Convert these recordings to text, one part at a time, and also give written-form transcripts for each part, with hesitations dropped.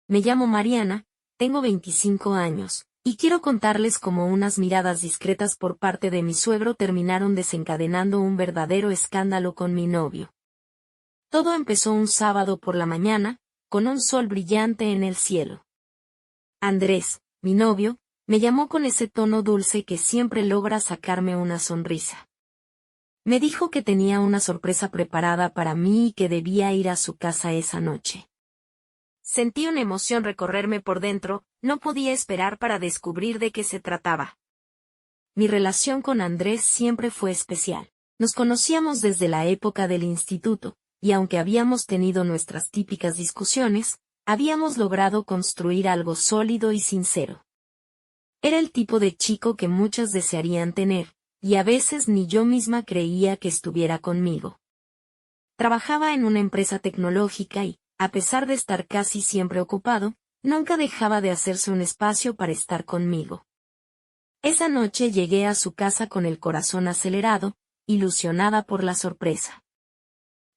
Me llamo Mariana, tengo 25 años, y quiero contarles cómo unas miradas discretas por parte de mi suegro terminaron desencadenando un verdadero escándalo con mi novio. Todo empezó un sábado por la mañana, con un sol brillante en el cielo. Andrés, mi novio, me llamó con ese tono dulce que siempre logra sacarme una sonrisa. Me dijo que tenía una sorpresa preparada para mí y que debía ir a su casa esa noche. Sentí una emoción recorrerme por dentro, no podía esperar para descubrir de qué se trataba. Mi relación con Andrés siempre fue especial. Nos conocíamos desde la época del instituto, y aunque habíamos tenido nuestras típicas discusiones, habíamos logrado construir algo sólido y sincero. Era el tipo de chico que muchas desearían tener, y a veces ni yo misma creía que estuviera conmigo. Trabajaba en una empresa tecnológica y, a pesar de estar casi siempre ocupado, nunca dejaba de hacerse un espacio para estar conmigo. Esa noche llegué a su casa con el corazón acelerado, ilusionada por la sorpresa.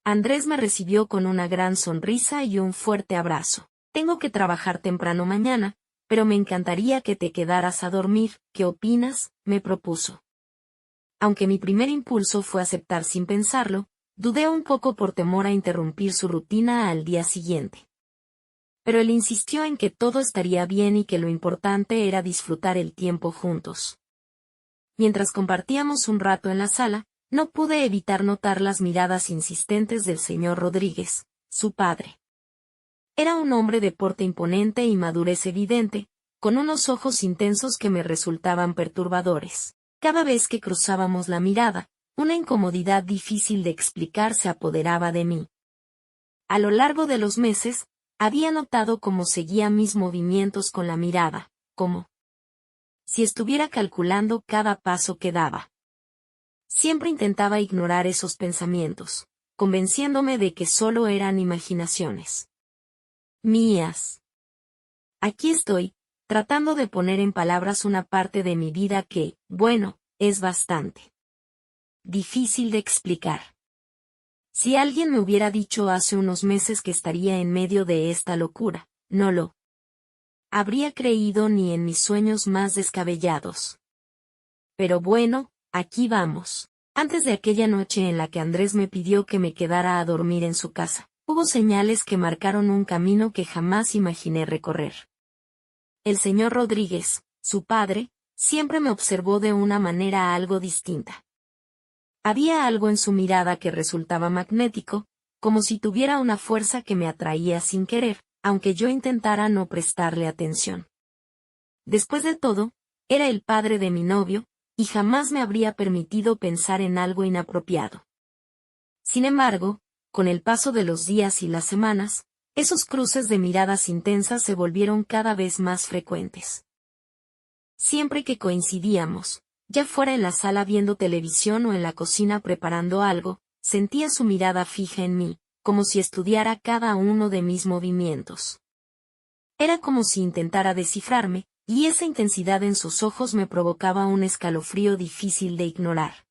Andrés me recibió con una gran sonrisa y un fuerte abrazo. Tengo que trabajar temprano mañana, pero me encantaría que te quedaras a dormir, ¿qué opinas?, me propuso. Aunque mi primer impulso fue aceptar sin pensarlo, dudé un poco por temor a interrumpir su rutina al día siguiente. Pero él insistió en que todo estaría bien y que lo importante era disfrutar el tiempo juntos. Mientras compartíamos un rato en la sala, no pude evitar notar las miradas insistentes del señor Rodríguez, su padre. Era un hombre de porte imponente y madurez evidente, con unos ojos intensos que me resultaban perturbadores. Cada vez que cruzábamos la mirada, una incomodidad difícil de explicar se apoderaba de mí. A lo largo de los meses, había notado cómo seguía mis movimientos con la mirada, como si estuviera calculando cada paso que daba. Siempre intentaba ignorar esos pensamientos, convenciéndome de que solo eran imaginaciones mías. Aquí estoy, tratando de poner en palabras una parte de mi vida que, bueno, es bastante difícil de explicar. Si alguien me hubiera dicho hace unos meses que estaría en medio de esta locura, no lo habría creído ni en mis sueños más descabellados. Pero bueno, aquí vamos. Antes de aquella noche en la que Andrés me pidió que me quedara a dormir en su casa, hubo señales que marcaron un camino que jamás imaginé recorrer. El señor Rodríguez, su padre, siempre me observó de una manera algo distinta. Había algo en su mirada que resultaba magnético, como si tuviera una fuerza que me atraía sin querer, aunque yo intentara no prestarle atención. Después de todo, era el padre de mi novio, y jamás me habría permitido pensar en algo inapropiado. Sin embargo, con el paso de los días y las semanas, esos cruces de miradas intensas se volvieron cada vez más frecuentes. Siempre que coincidíamos, ya fuera en la sala viendo televisión o en la cocina preparando algo, sentía su mirada fija en mí, como si estudiara cada uno de mis movimientos. Era como si intentara descifrarme, y esa intensidad en sus ojos me provocaba un escalofrío difícil de ignorar.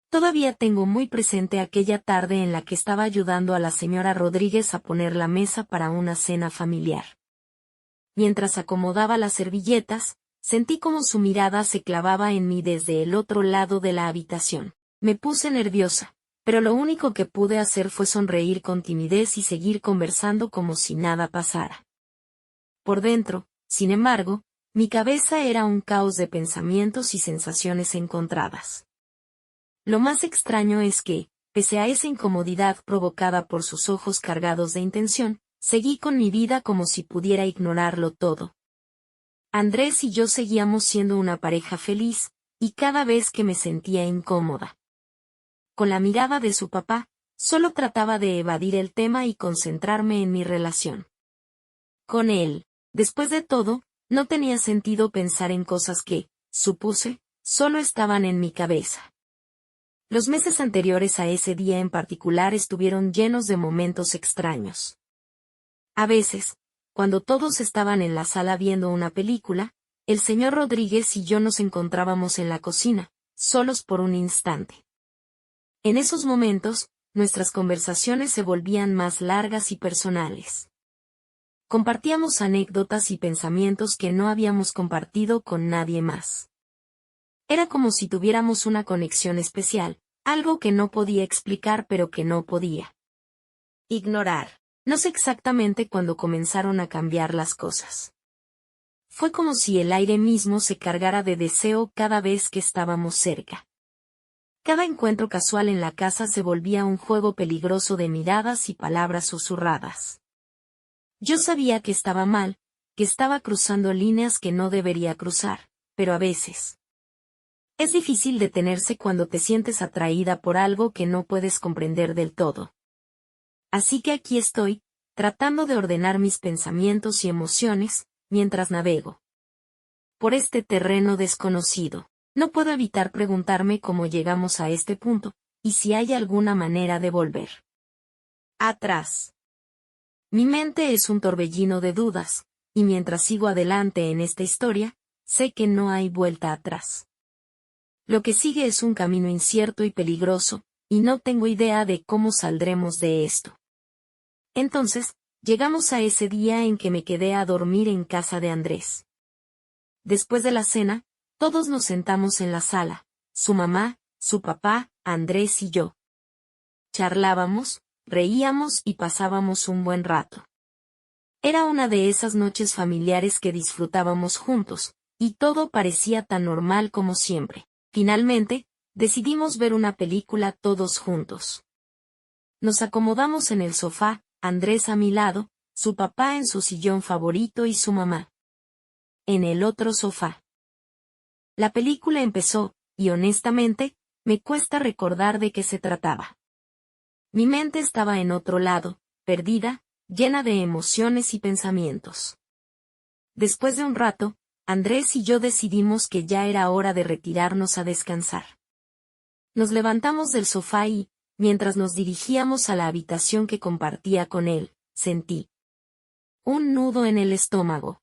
Todavía tengo muy presente aquella tarde en la que estaba ayudando a la señora Rodríguez a poner la mesa para una cena familiar. Mientras acomodaba las servilletas, sentí como su mirada se clavaba en mí desde el otro lado de la habitación. Me puse nerviosa, pero lo único que pude hacer fue sonreír con timidez y seguir conversando como si nada pasara. Por dentro, sin embargo, mi cabeza era un caos de pensamientos y sensaciones encontradas. Lo más extraño es que, pese a esa incomodidad provocada por sus ojos cargados de intención, seguí con mi vida como si pudiera ignorarlo todo. Andrés y yo seguíamos siendo una pareja feliz, y cada vez que me sentía incómoda con la mirada de su papá, solo trataba de evadir el tema y concentrarme en mi relación con él. Después de todo, no tenía sentido pensar en cosas que, supuse, solo estaban en mi cabeza. Los meses anteriores a ese día en particular estuvieron llenos de momentos extraños. A veces, cuando todos estaban en la sala viendo una película, el señor Rodríguez y yo nos encontrábamos en la cocina, solos por un instante. En esos momentos, nuestras conversaciones se volvían más largas y personales. Compartíamos anécdotas y pensamientos que no habíamos compartido con nadie más. Era como si tuviéramos una conexión especial, algo que no podía explicar pero que no podía ignorar. No sé exactamente cuándo comenzaron a cambiar las cosas. Fue como si el aire mismo se cargara de deseo cada vez que estábamos cerca. Cada encuentro casual en la casa se volvía un juego peligroso de miradas y palabras susurradas. Yo sabía que estaba mal, que estaba cruzando líneas que no debería cruzar, pero a veces es difícil detenerse cuando te sientes atraída por algo que no puedes comprender del todo. Así que aquí estoy, tratando de ordenar mis pensamientos y emociones, mientras navego por este terreno desconocido. No puedo evitar preguntarme cómo llegamos a este punto, y si hay alguna manera de volver atrás. Mi mente es un torbellino de dudas, y mientras sigo adelante en esta historia, sé que no hay vuelta atrás. Lo que sigue es un camino incierto y peligroso, y no tengo idea de cómo saldremos de esto. Entonces, llegamos a ese día en que me quedé a dormir en casa de Andrés. Después de la cena, todos nos sentamos en la sala, su mamá, su papá, Andrés y yo. Charlábamos, reíamos y pasábamos un buen rato. Era una de esas noches familiares que disfrutábamos juntos, y todo parecía tan normal como siempre. Finalmente, decidimos ver una película todos juntos. Nos acomodamos en el sofá, Andrés a mi lado, su papá en su sillón favorito y su mamá en el otro sofá. La película empezó, y honestamente, me cuesta recordar de qué se trataba. Mi mente estaba en otro lado, perdida, llena de emociones y pensamientos. Después de un rato, Andrés y yo decidimos que ya era hora de retirarnos a descansar. Nos levantamos del sofá y, mientras nos dirigíamos a la habitación que compartía con él, sentí un nudo en el estómago.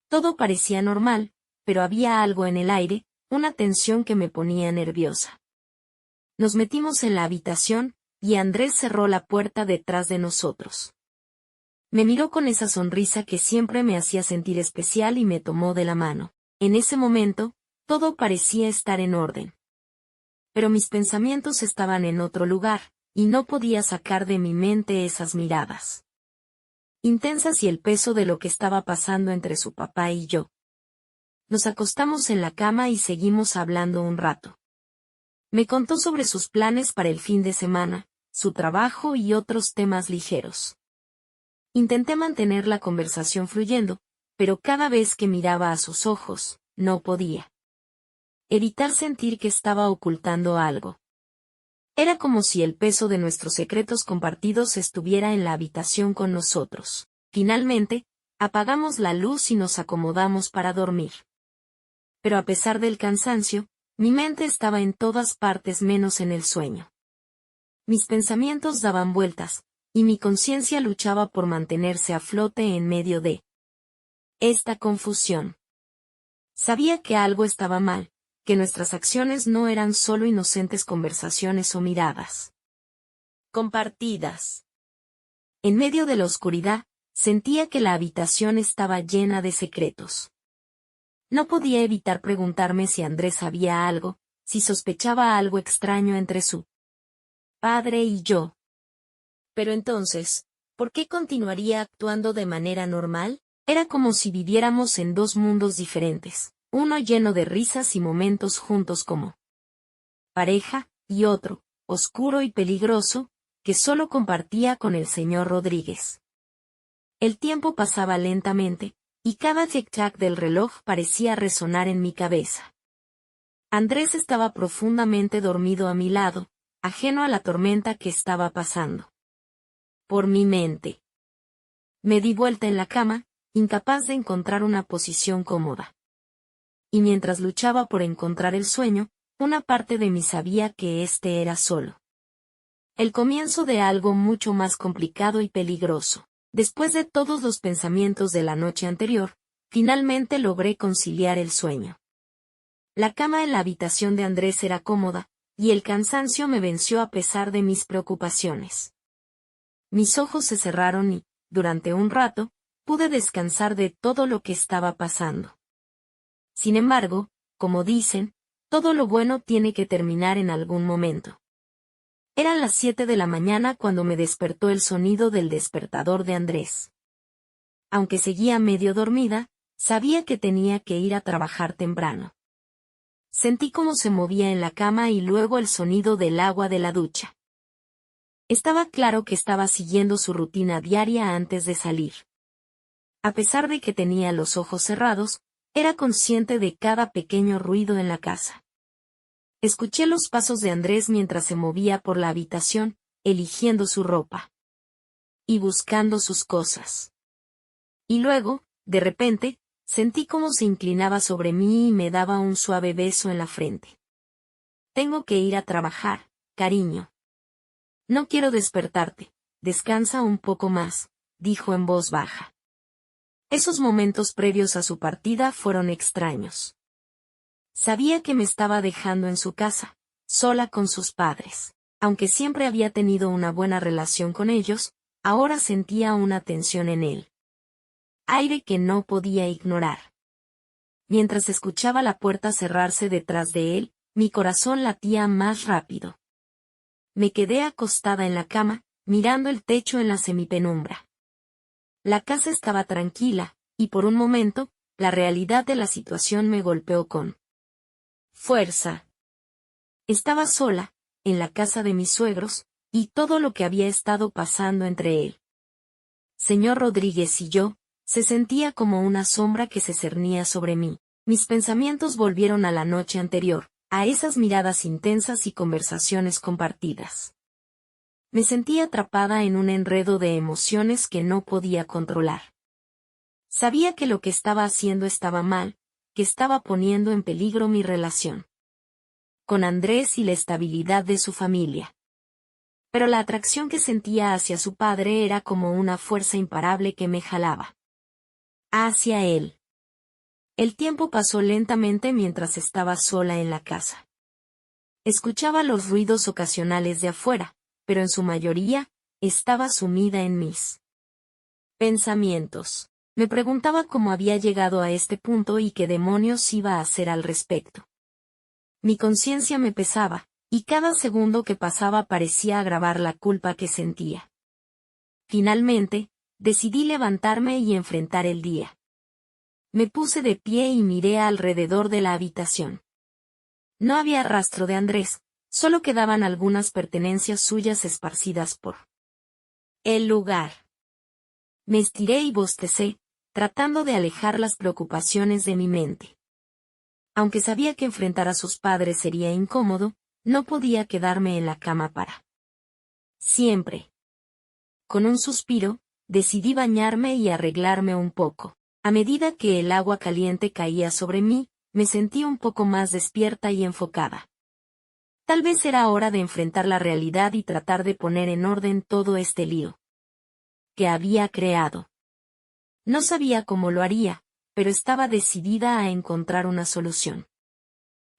Todo parecía normal, pero había algo en el aire, una tensión que me ponía nerviosa. Nos metimos en la habitación, y Andrés cerró la puerta detrás de nosotros. Me miró con esa sonrisa que siempre me hacía sentir especial y me tomó de la mano. En ese momento, todo parecía estar en orden. Pero mis pensamientos estaban en otro lugar, y no podía sacar de mi mente esas miradas intensas y el peso de lo que estaba pasando entre su papá y yo. Nos acostamos en la cama y seguimos hablando un rato. Me contó sobre sus planes para el fin de semana, su trabajo y otros temas ligeros. Intenté mantener la conversación fluyendo, pero cada vez que miraba a sus ojos, no podía evitar sentir que estaba ocultando algo. Era como si el peso de nuestros secretos compartidos estuviera en la habitación con nosotros. Finalmente, apagamos la luz y nos acomodamos para dormir. Pero a pesar del cansancio, mi mente estaba en todas partes menos en el sueño. Mis pensamientos daban vueltas, y mi conciencia luchaba por mantenerse a flote en medio de esta confusión. Sabía que algo estaba mal, que nuestras acciones no eran solo inocentes conversaciones o miradas compartidas. En medio de la oscuridad, sentía que la habitación estaba llena de secretos. No podía evitar preguntarme si Andrés sabía algo, si sospechaba algo extraño entre su padre y yo. Pero entonces, ¿por qué continuaría actuando de manera normal? Era como si viviéramos en dos mundos diferentes, uno lleno de risas y momentos juntos como pareja, y otro, oscuro y peligroso, que solo compartía con el señor Rodríguez. El tiempo pasaba lentamente, y cada tic-tac del reloj parecía resonar en mi cabeza. Andrés estaba profundamente dormido a mi lado, ajeno a la tormenta que estaba pasando por mi mente. Me di vuelta en la cama, incapaz de encontrar una posición cómoda. Y mientras luchaba por encontrar el sueño, una parte de mí sabía que este era solo el comienzo de algo mucho más complicado y peligroso. Después de todos los pensamientos de la noche anterior, finalmente logré conciliar el sueño. La cama en la habitación de Andrés era cómoda, y el cansancio me venció a pesar de mis preocupaciones. Mis ojos se cerraron y, durante un rato, pude descansar de todo lo que estaba pasando. Sin embargo, como dicen, todo lo bueno tiene que terminar en algún momento. Eran las 7 de la mañana cuando me despertó el sonido del despertador de Andrés. Aunque seguía medio dormida, sabía que tenía que ir a trabajar temprano. Sentí cómo se movía en la cama y luego el sonido del agua de la ducha. Estaba claro que estaba siguiendo su rutina diaria antes de salir. A pesar de que tenía los ojos cerrados, era consciente de cada pequeño ruido en la casa. Escuché los pasos de Andrés mientras se movía por la habitación, eligiendo su ropa y buscando sus cosas. Y luego, de repente, sentí cómo se inclinaba sobre mí y me daba un suave beso en la frente. Tengo que ir a trabajar, cariño. No quiero despertarte, descansa un poco más, dijo en voz baja. Esos momentos previos a su partida fueron extraños. Sabía que me estaba dejando en su casa, sola con sus padres. Aunque siempre había tenido una buena relación con ellos, ahora sentía una tensión en él. Aire que no podía ignorar. Mientras escuchaba la puerta cerrarse detrás de él, mi corazón latía más rápido. Me quedé acostada en la cama, mirando el techo en la semipenumbra. La casa estaba tranquila, y por un momento, la realidad de la situación me golpeó con fuerza. Estaba sola, en la casa de mis suegros, y todo lo que había estado pasando entre él. Señor Rodríguez y yo, se sentía como una sombra que se cernía sobre mí. Mis pensamientos volvieron a la noche anterior, a esas miradas intensas y conversaciones compartidas. Me sentía atrapada en un enredo de emociones que no podía controlar. Sabía que lo que estaba haciendo estaba mal, que estaba poniendo en peligro mi relación con Andrés y la estabilidad de su familia. Pero la atracción que sentía hacia su padre era como una fuerza imparable que me jalaba hacia él. El tiempo pasó lentamente mientras estaba sola en la casa. Escuchaba los ruidos ocasionales de afuera, pero en su mayoría, estaba sumida en mis pensamientos. Me preguntaba cómo había llegado a este punto y qué demonios iba a hacer al respecto. Mi conciencia me pesaba, y cada segundo que pasaba parecía agravar la culpa que sentía. Finalmente, decidí levantarme y enfrentar el día. Me puse de pie y miré alrededor de la habitación. No había rastro de Andrés, solo quedaban algunas pertenencias suyas esparcidas por el lugar. Me estiré y bostecé, tratando de alejar las preocupaciones de mi mente. Aunque sabía que enfrentar a sus padres sería incómodo, no podía quedarme en la cama para siempre. Con un suspiro, decidí bañarme y arreglarme un poco. A medida que el agua caliente caía sobre mí, me sentí un poco más despierta y enfocada. Tal vez era hora de enfrentar la realidad y tratar de poner en orden todo este lío que había creado. No sabía cómo lo haría, pero estaba decidida a encontrar una solución.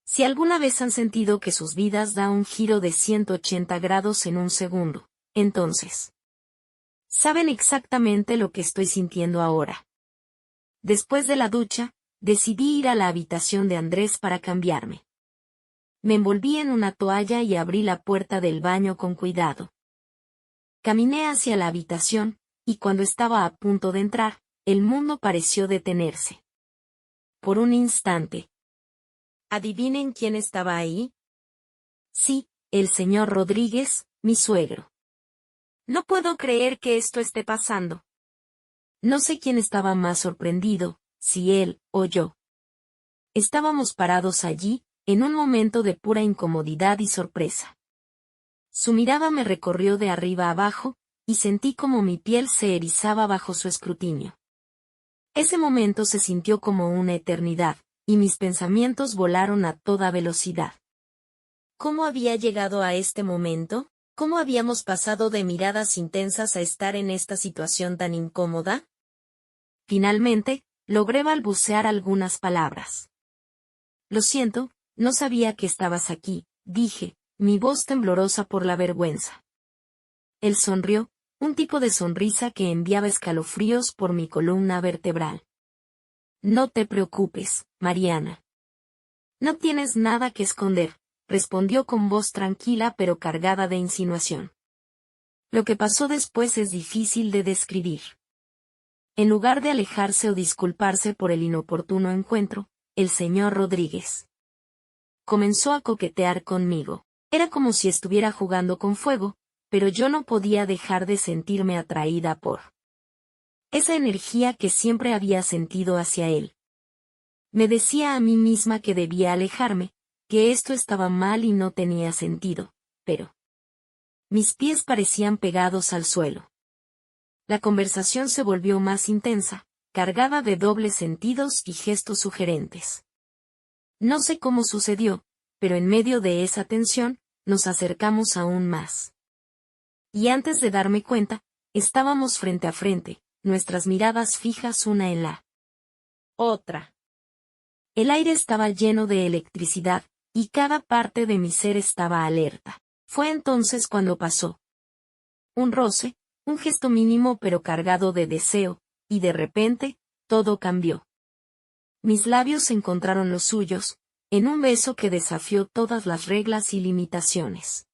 Si alguna vez han sentido que sus vidas da un giro de 180 grados en un segundo, entonces saben exactamente lo que estoy sintiendo ahora. Después de la ducha, decidí ir a la habitación de Andrés para cambiarme. Me envolví en una toalla y abrí la puerta del baño con cuidado. Caminé hacia la habitación, y cuando estaba a punto de entrar, el mundo pareció detenerse. Por un instante. ¿Adivinen quién estaba ahí? Sí, el señor Rodríguez, mi suegro. No puedo creer que esto esté pasando. No sé quién estaba más sorprendido, si él o yo. Estábamos parados allí, en un momento de pura incomodidad y sorpresa. Su mirada me recorrió de arriba abajo, y sentí como mi piel se erizaba bajo su escrutinio. Ese momento se sintió como una eternidad, y mis pensamientos volaron a toda velocidad. ¿Cómo había llegado a este momento? ¿Cómo habíamos pasado de miradas intensas a estar en esta situación tan incómoda? Finalmente, logré balbucear algunas palabras. Lo siento, no sabía que estabas aquí, dije, mi voz temblorosa por la vergüenza. Él sonrió, un tipo de sonrisa que enviaba escalofríos por mi columna vertebral. No te preocupes, Mariana. No tienes nada que esconder, respondió con voz tranquila pero cargada de insinuación. Lo que pasó después es difícil de describir. En lugar de alejarse o disculparse por el inoportuno encuentro, el señor Rodríguez comenzó a coquetear conmigo. Era como si estuviera jugando con fuego, pero yo no podía dejar de sentirme atraída por esa energía que siempre había sentido hacia él. Me decía a mí misma que debía alejarme, que esto estaba mal y no tenía sentido, pero mis pies parecían pegados al suelo. La conversación se volvió más intensa, cargada de dobles sentidos y gestos sugerentes. No sé cómo sucedió, pero en medio de esa tensión, nos acercamos aún más. Y antes de darme cuenta, estábamos frente a frente, nuestras miradas fijas una en la otra. El aire estaba lleno de electricidad, y cada parte de mi ser estaba alerta. Fue entonces cuando pasó. Un roce, un gesto mínimo pero cargado de deseo, y de repente, todo cambió. Mis labios encontraron los suyos, en un beso que desafió todas las reglas y limitaciones.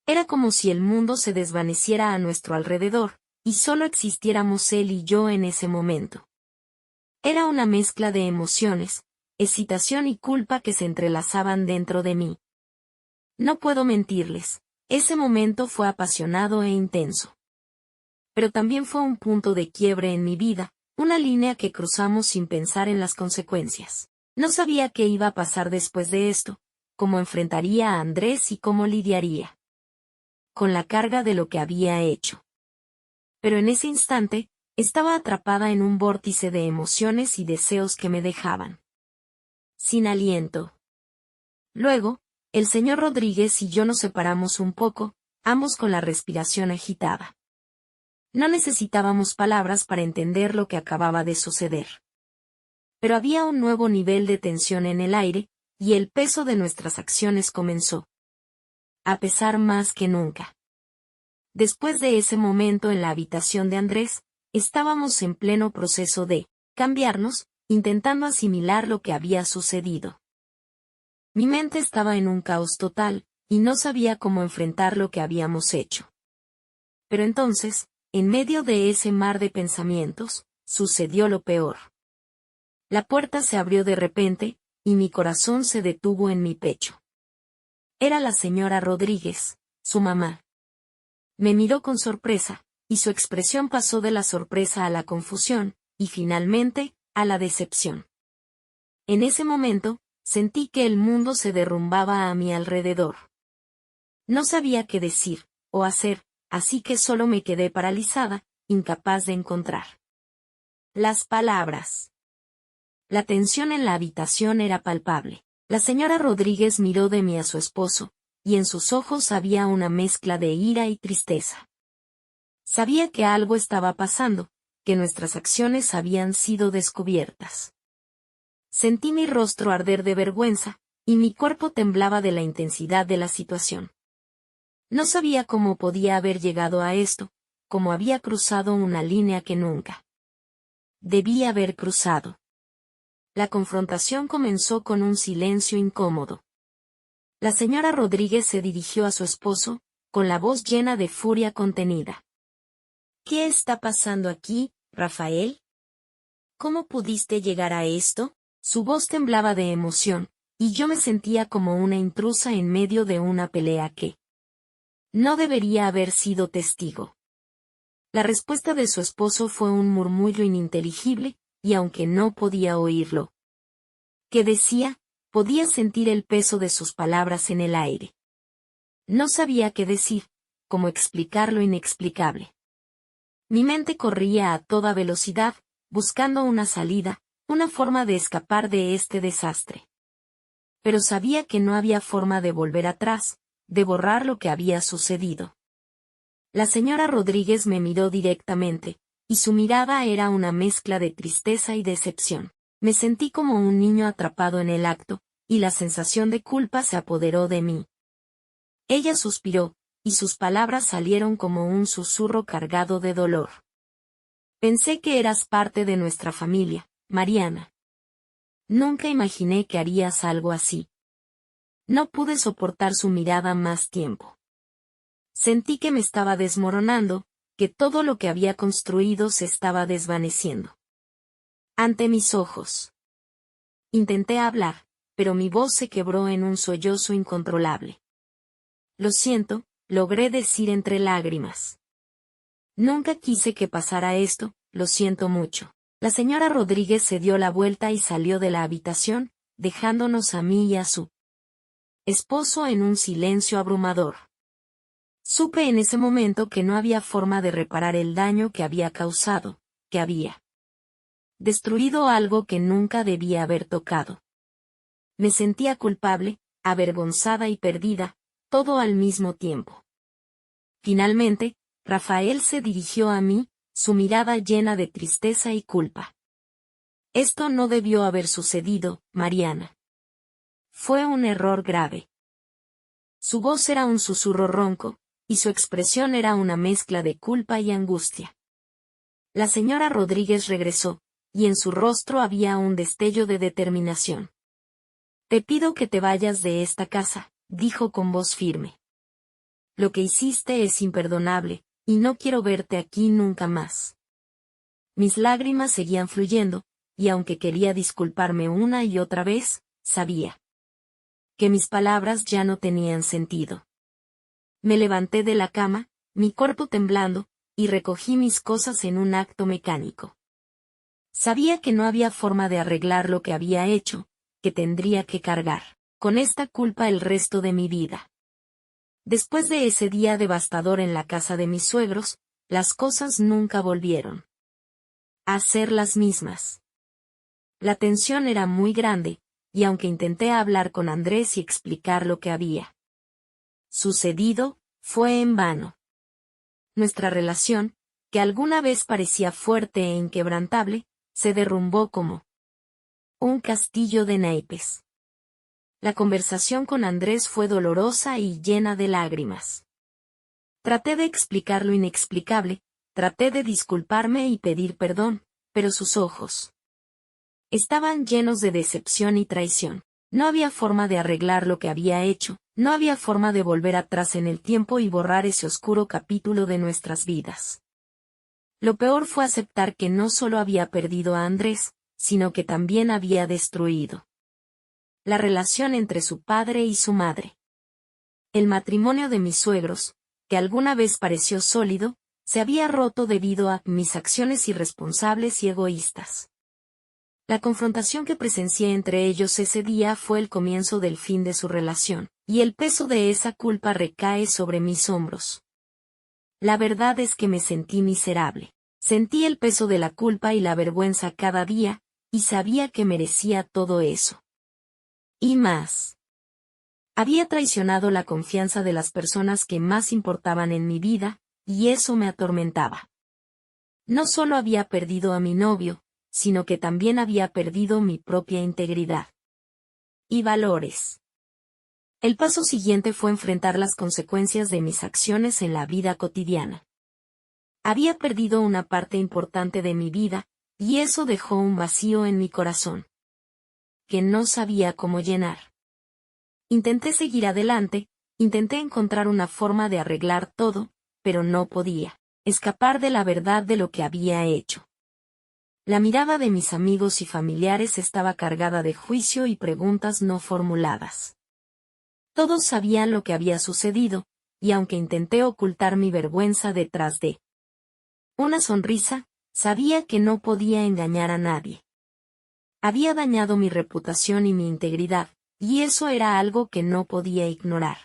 Era como si el mundo se desvaneciera a nuestro alrededor, y solo existiéramos él y yo en ese momento. Era una mezcla de emociones, excitación y culpa que se entrelazaban dentro de mí. No puedo mentirles, ese momento fue apasionado e intenso. Pero también fue un punto de quiebre en mi vida, una línea que cruzamos sin pensar en las consecuencias. No sabía qué iba a pasar después de esto, cómo enfrentaría a Andrés y cómo lidiaría con la carga de lo que había hecho. Pero en ese instante, estaba atrapada en un vórtice de emociones y deseos que me dejaban sin aliento. Luego, el señor Rodríguez y yo nos separamos un poco, ambos con la respiración agitada. No necesitábamos palabras para entender lo que acababa de suceder. Pero había un nuevo nivel de tensión en el aire, y el peso de nuestras acciones comenzó a pesar más que nunca. Después de ese momento en la habitación de Andrés, estábamos en pleno proceso de cambiarnos, intentando asimilar lo que había sucedido. Mi mente estaba en un caos total, y no sabía cómo enfrentar lo que habíamos hecho. Pero entonces, en medio de ese mar de pensamientos, sucedió lo peor. La puerta se abrió de repente, y mi corazón se detuvo en mi pecho. Era la señora Rodríguez, su mamá. Me miró con sorpresa, y su expresión pasó de la sorpresa a la confusión, y finalmente, a la decepción. En ese momento, sentí que el mundo se derrumbaba a mi alrededor. No sabía qué decir, o hacer, así que solo me quedé paralizada, incapaz de encontrar las palabras. La tensión en la habitación era palpable. La señora Rodríguez miró de mí a su esposo, y en sus ojos había una mezcla de ira y tristeza. Sabía que algo estaba pasando, que nuestras acciones habían sido descubiertas. Sentí mi rostro arder de vergüenza, y mi cuerpo temblaba de la intensidad de la situación. No sabía cómo podía haber llegado a esto, cómo había cruzado una línea que nunca debía haber cruzado. La confrontación comenzó con un silencio incómodo. La señora Rodríguez se dirigió a su esposo, con la voz llena de furia contenida. ¿Qué está pasando aquí, Rafael? ¿Cómo pudiste llegar a esto? Su voz temblaba de emoción, y yo me sentía como una intrusa en medio de una pelea que no debería haber sido testigo. La respuesta de su esposo fue un murmullo ininteligible, y aunque no podía oírlo que decía, podía sentir el peso de sus palabras en el aire. No sabía qué decir, cómo explicar lo inexplicable. Mi mente corría a toda velocidad, buscando una salida, una forma de escapar de este desastre. Pero sabía que no había forma de volver atrás, de borrar lo que había sucedido. La señora Rodríguez me miró directamente, y su mirada era una mezcla de tristeza y decepción. Me sentí como un niño atrapado en el acto, y la sensación de culpa se apoderó de mí. Ella suspiró, y sus palabras salieron como un susurro cargado de dolor. Pensé que eras parte de nuestra familia, Mariana. Nunca imaginé que harías algo así. No pude soportar su mirada más tiempo. Sentí que me estaba desmoronando, que todo lo que había construido se estaba desvaneciendo ante mis ojos. Intenté hablar, pero mi voz se quebró en un sollozo incontrolable. Lo siento, logré decir entre lágrimas. Nunca quise que pasara esto, lo siento mucho. La señora Rodríguez se dio la vuelta y salió de la habitación, dejándonos a mí y a su esposo en un silencio abrumador. Supe en ese momento que no había forma de reparar el daño que había causado, que había destruido algo que nunca debía haber tocado. Me sentía culpable, avergonzada y perdida, todo al mismo tiempo. Finalmente, Rafael se dirigió a mí, su mirada llena de tristeza y culpa. Esto no debió haber sucedido, Mariana. Fue un error grave. Su voz era un susurro ronco, y su expresión era una mezcla de culpa y angustia. La señora Rodríguez regresó, y en su rostro había un destello de determinación. Te pido que te vayas de esta casa, dijo con voz firme. Lo que hiciste es imperdonable, y no quiero verte aquí nunca más. Mis lágrimas seguían fluyendo, y aunque quería disculparme una y otra vez, sabía que mis palabras ya no tenían sentido. Me levanté de la cama, mi cuerpo temblando, y recogí mis cosas en un acto mecánico. Sabía que no había forma de arreglar lo que había hecho, que tendría que cargar con esta culpa el resto de mi vida. Después de ese día devastador en la casa de mis suegros, las cosas nunca volvieron a ser las mismas. La tensión era muy grande, y aunque intenté hablar con Andrés y explicar lo que había sucedido, fue en vano. Nuestra relación, que alguna vez parecía fuerte e inquebrantable, se derrumbó como un castillo de naipes. La conversación con Andrés fue dolorosa y llena de lágrimas. Traté de explicar lo inexplicable, traté de disculparme y pedir perdón, pero sus ojos estaban llenos de decepción y traición. No había forma de arreglar lo que había hecho, no había forma de volver atrás en el tiempo y borrar ese oscuro capítulo de nuestras vidas. Lo peor fue aceptar que no solo había perdido a Andrés, sino que también había destruido la relación entre su padre y su madre. El matrimonio de mis suegros, que alguna vez pareció sólido, se había roto debido a mis acciones irresponsables y egoístas. La confrontación que presencié entre ellos ese día fue el comienzo del fin de su relación, y el peso de esa culpa recae sobre mis hombros. La verdad es que me sentí miserable. Sentí el peso de la culpa y la vergüenza cada día, y sabía que merecía todo eso. Y más. Había traicionado la confianza de las personas que más importaban en mi vida, y eso me atormentaba. No solo había perdido a mi novio, sino que también había perdido mi propia integridad y valores. El paso siguiente fue enfrentar las consecuencias de mis acciones en la vida cotidiana. Había perdido una parte importante de mi vida, y eso dejó un vacío en mi corazón que no sabía cómo llenar. Intenté seguir adelante, intenté encontrar una forma de arreglar todo, pero no podía escapar de la verdad de lo que había hecho. La mirada de mis amigos y familiares estaba cargada de juicio y preguntas no formuladas. Todos sabían lo que había sucedido, y aunque intenté ocultar mi vergüenza detrás de una sonrisa, sabía que no podía engañar a nadie. Había dañado mi reputación y mi integridad, y eso era algo que no podía ignorar.